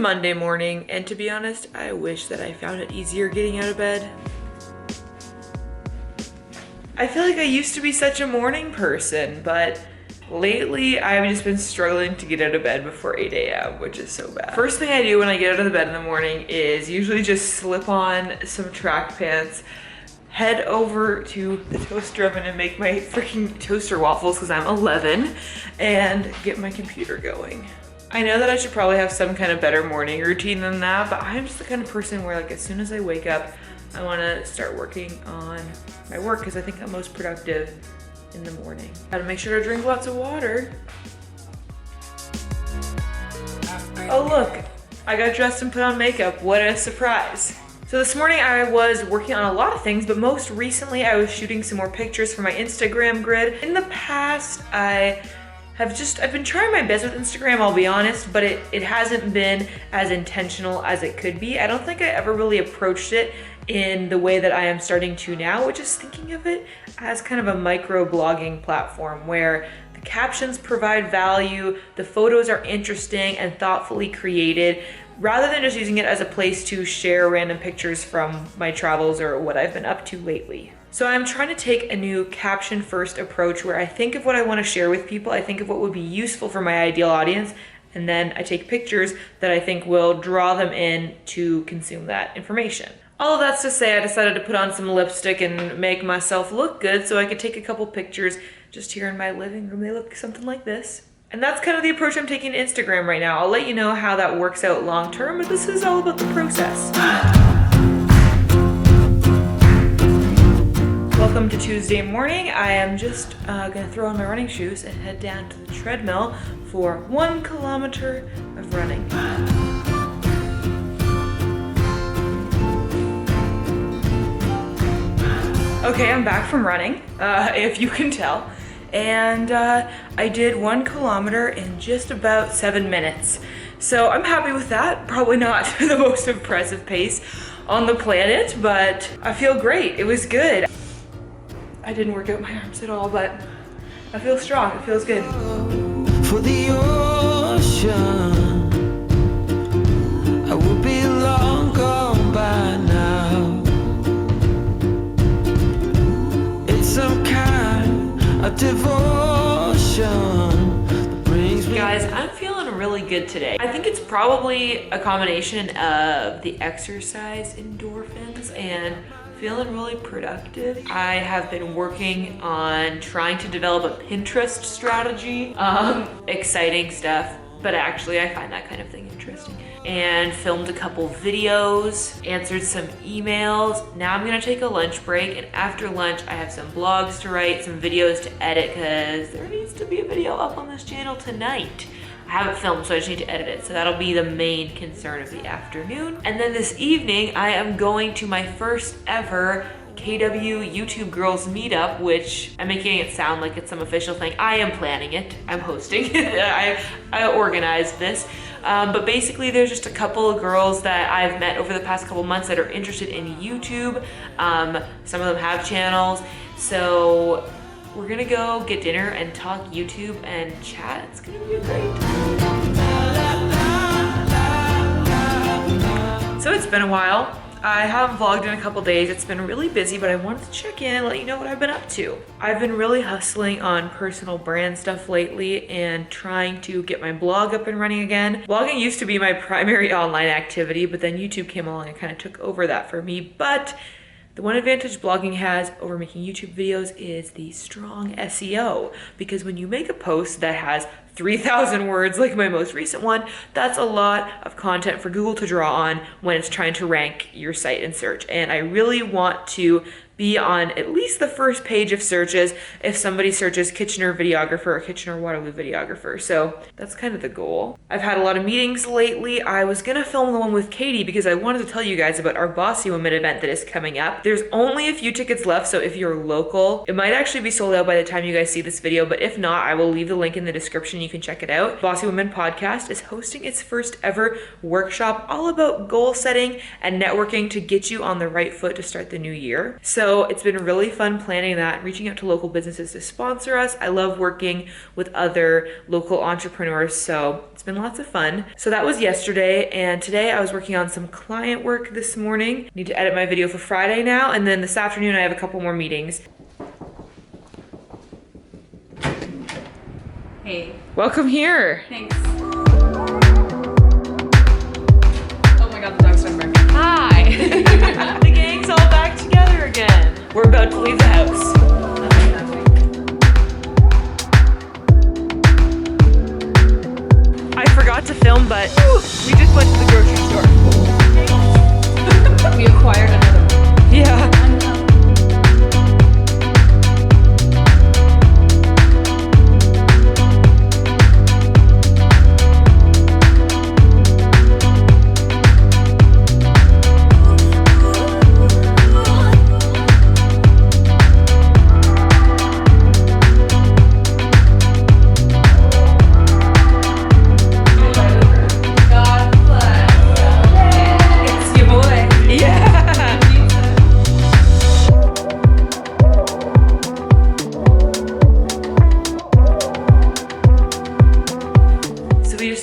Monday morning, and to be honest, I wish that I found it easier getting out of bed. I feel like I used to be such a morning person, but lately I've just been struggling to get out of bed before 8 a.m., which is so bad. First thing I do when I get out of the bed in the morning is usually just slip on some track pants, head over to the toaster oven and make my freaking toaster waffles because I'm 11, and get my computer going. I know that I should probably have some kind of better morning routine than that, but I'm just the kind of person where like as soon as I wake up, I want to start working on my work because I think I'm most productive in the morning. Gotta make sure to drink lots of water. Oh look, I got dressed and put on makeup. What a surprise. So this morning I was working on a lot of things, but most recently I was shooting some more pictures for my Instagram grid. In the past, I've been trying my best with Instagram, I'll be honest, but it hasn't been as intentional as it could be. I don't think I ever really approached it in the way that I am starting to now, which is thinking of it as kind of a micro blogging platform where the captions provide value, the photos are interesting and thoughtfully created, rather than just using it as a place to share random pictures from my travels or what I've been up to lately. So I'm trying to take a new caption first approach where I think of what I want to share with people, I think of what would be useful for my ideal audience, and then I take pictures that I think will draw them in to consume that information. All of that's to say I decided to put on some lipstick and make myself look good so I could take a couple pictures just here in my living room. They look something like this. And that's kind of the approach I'm taking to Instagram right now. I'll let you know how that works out long term, but this is all about the process. Welcome to Tuesday morning. I am just gonna throw on my running shoes and head down to the treadmill for 1 kilometer of running. Okay, I'm back from running, if you can tell. And I did 1 kilometer in just about 7 minutes. So I'm happy with that. Probably not the most impressive pace on the planet, but I feel great. It was good. I didn't work out my arms at all, but I feel strong. It feels good. For the ocean, I would be long gone by now. It's some kind of devotion that brings me. Guys, I'm feeling really good today. I think it's probably a combination of the exercise endorphins and feeling really productive. I have been working on trying to develop a Pinterest strategy. Exciting stuff, but actually I find that kind of thing interesting. And filmed a couple videos, answered some emails. Now I'm gonna take a lunch break, and after lunch I have some blogs to write, some videos to edit, because there needs to be a video up on this channel tonight. I haven't filmed, so I just need to edit it. So that'll be the main concern of the afternoon. And then this evening, I am going to my first ever KW YouTube Girls Meetup, which I'm making it sound like it's some official thing. I am planning it. I'm hosting. I organized this. But basically, there's just a couple of girls that I've met over the past couple months that are interested in YouTube. Some of them have channels. So we're gonna go get dinner and talk YouTube and chat. It's gonna be great. So it's been a while. I haven't vlogged in a couple days. It's been really busy, but I wanted to check in and let you know what I've been up to. I've been really hustling on personal brand stuff lately and trying to get my blog up and running again. Blogging used to be my primary online activity, but then YouTube came along and kind of took over that for me. But the one advantage blogging has over making YouTube videos is the strong SEO, because when you make a post that has 3,000 words like my most recent one, that's a lot of content for Google to draw on when it's trying to rank your site in search. And I really want to be on at least the first page of searches if somebody searches Kitchener videographer or Kitchener Waterloo videographer. So that's kind of the goal. I've had a lot of meetings lately. I was gonna film the one with Katie because I wanted to tell you guys about our Bossy Women event that is coming up. There's only a few tickets left, so if you're local, it might actually be sold out by the time you guys see this video, but if not, I will leave the link in the description. You can check it out. Bossy Women Podcast is hosting its first ever workshop all about goal setting and networking to get you on the right foot to start the new year. So So it's been really fun planning that, reaching out to local businesses to sponsor us. I love working with other local entrepreneurs, so it's been lots of fun. So that was yesterday, and today I was working on some client work this morning. Need to edit my video for Friday now, and then this afternoon I have a couple more meetings. Hey. Welcome here. Thanks. Oh my god, the dog's starting barking. Hi. The gang's all back together again. We're about to leave the house. I forgot to film, but we just went to the grocery store. We acquired another one. Yeah.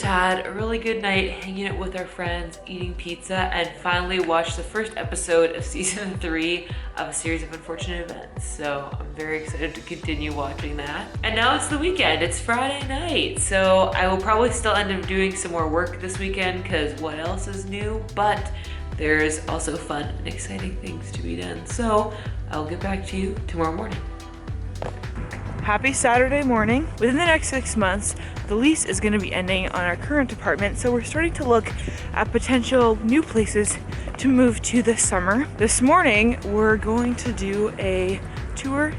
Had a really good night hanging out with our friends, eating pizza, and finally watched the first episode of season 3 of A Series of Unfortunate Events. So I'm very excited to continue watching that. And now it's the weekend, it's Friday night. So I will probably still end up doing some more work this weekend because what else is new? But there's also fun and exciting things to be done. So I'll get back to you tomorrow morning. Happy Saturday morning. Within the next 6 months, the lease is going to be ending on our current apartment, so we're starting to look at potential new places to move to this summer. This morning, we're going to do a tour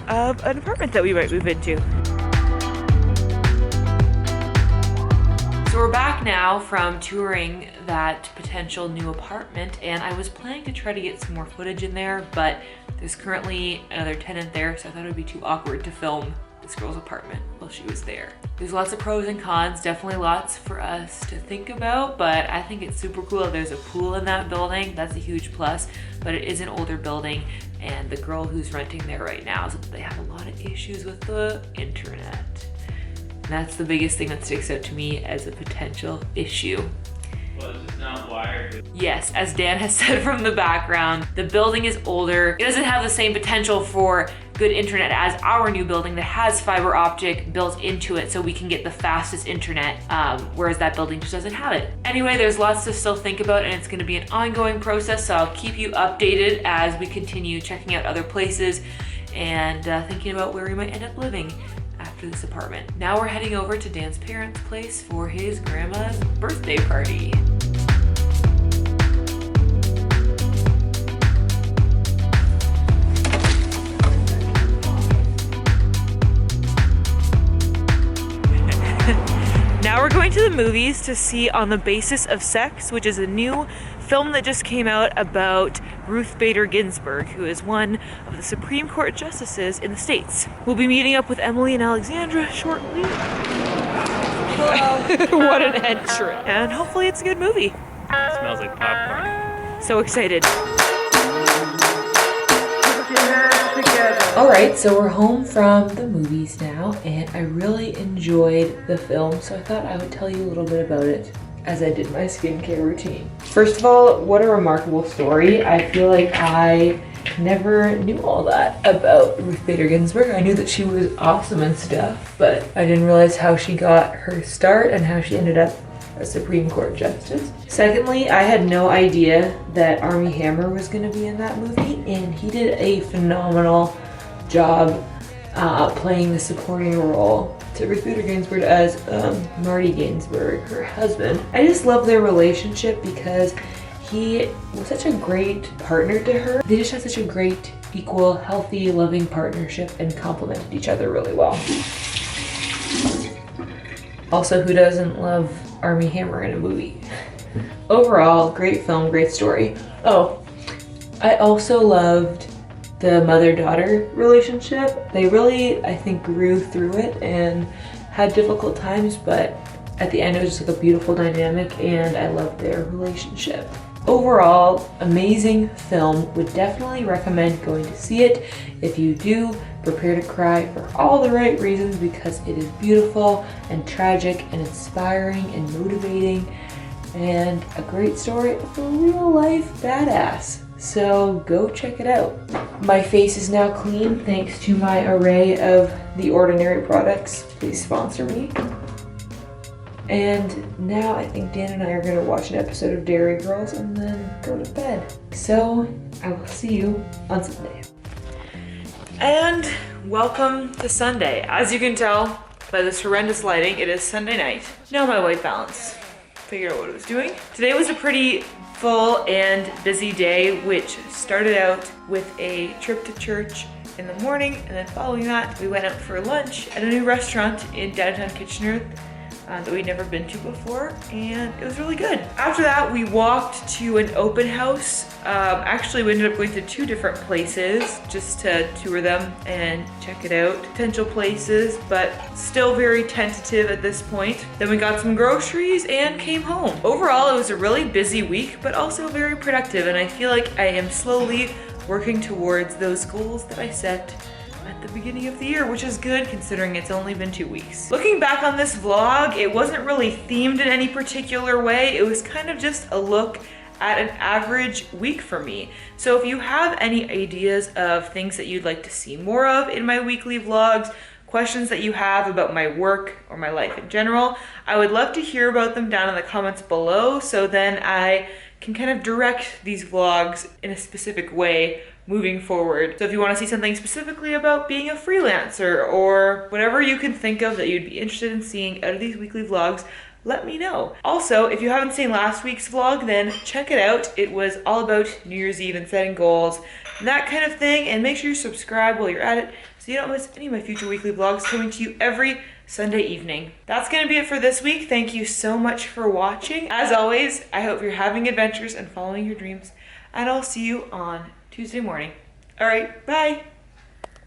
of an apartment that we might move into. So we're back now from touring that potential new apartment, and I was planning to try to get some more footage in there, but there's currently another tenant there, so I thought it would be too awkward to film this girl's apartment while she was there. There's lots of pros and cons, definitely lots for us to think about, but I think it's super cool. There's a pool in that building, that's a huge plus, but it is an older building, and the girl who's renting there right now, so they have a lot of issues with the internet. And that's the biggest thing that sticks out to me as a potential issue. Well, it's just not wired. Yes, as Dan has said from the background, the building is older. It doesn't have the same potential for good internet as our new building that has fiber optic built into it so we can get the fastest internet, whereas that building just doesn't have it. Anyway, there's lots to still think about, and it's gonna be an ongoing process, so I'll keep you updated as we continue checking out other places and thinking about where we might end up living after this apartment. Now we're heading over to Dan's parents' place for his grandma's birthday party. Now we're going to the movies to see On the Basis of Sex, which is a new film that just came out about Ruth Bader Ginsburg, who is one of the Supreme Court justices in the States. We'll be meeting up with Emily and Alexandra shortly. What an entrance. And hopefully it's a good movie. It smells like popcorn. So excited. All right, so we're home from the movies now, and I really enjoyed the film, so I thought I would tell you a little bit about it as I did my skincare routine. First of all, what a remarkable story. I feel like I never knew all that about Ruth Bader Ginsburg. I knew that she was awesome and stuff, but I didn't realize how she got her start and how she ended up a Supreme Court justice. Secondly, I had no idea that Armie Hammer was going to be in that movie, and he did a phenomenal job playing the supporting role to Ruth Bader Ginsburg as Marty Ginsburg, her husband. I just love their relationship because he was such a great partner to her. They just had such a great, equal, healthy, loving partnership and complemented each other really well. Also, who doesn't love Armie Hammer in a movie? Overall, great film, great story. Oh, I also loved the mother-daughter relationship. They really, I think, grew through it and had difficult times, but at the end it was just like a beautiful dynamic, and I loved their relationship. Overall, amazing film. Would definitely recommend going to see it. If you do, prepare to cry for all the right reasons because it is beautiful and tragic and inspiring and motivating and a great story of a real life badass. So go check it out. My face is now clean thanks to my array of The Ordinary products. Please sponsor me. And now I think Dan and I are gonna watch an episode of Dairy Girls and then go to bed. So I will see you on Sunday. And welcome to Sunday. As you can tell by this horrendous lighting, it is Sunday night. Now my white balance. Figured out what I was doing. Today was a pretty full and busy day, which started out with a trip to church in the morning, and then following that, we went out for lunch at a new restaurant in downtown Kitchener that we'd never been to before, and it was really good. After that, we walked to an open house. Actually, we ended up going to 2 different places just to tour them and check it out. Potential places, but still very tentative at this point. Then we got some groceries and came home. Overall, it was a really busy week, but also very productive, and I feel like I am slowly working towards those goals that I set at the beginning of the year, which is good considering it's only been 2 weeks. Looking back on this vlog, it wasn't really themed in any particular way. It was kind of just a look at an average week for me. So if you have any ideas of things that you'd like to see more of in my weekly vlogs, questions that you have about my work or my life in general, I would love to hear about them down in the comments below, so then I can kind of direct these vlogs in a specific way moving forward. So if you want to see something specifically about being a freelancer or whatever you can think of that you'd be interested in seeing out of these weekly vlogs, let me know. Also, if you haven't seen last week's vlog, then check it out. It was all about New Year's Eve and setting goals and that kind of thing, and make sure you subscribe while you're at it so you don't miss any of my future weekly vlogs coming to you every Sunday evening. That's gonna be it for this week. Thank you so much for watching. As always, I hope you're having adventures and following your dreams, and I'll see you on Tuesday morning. All right, bye.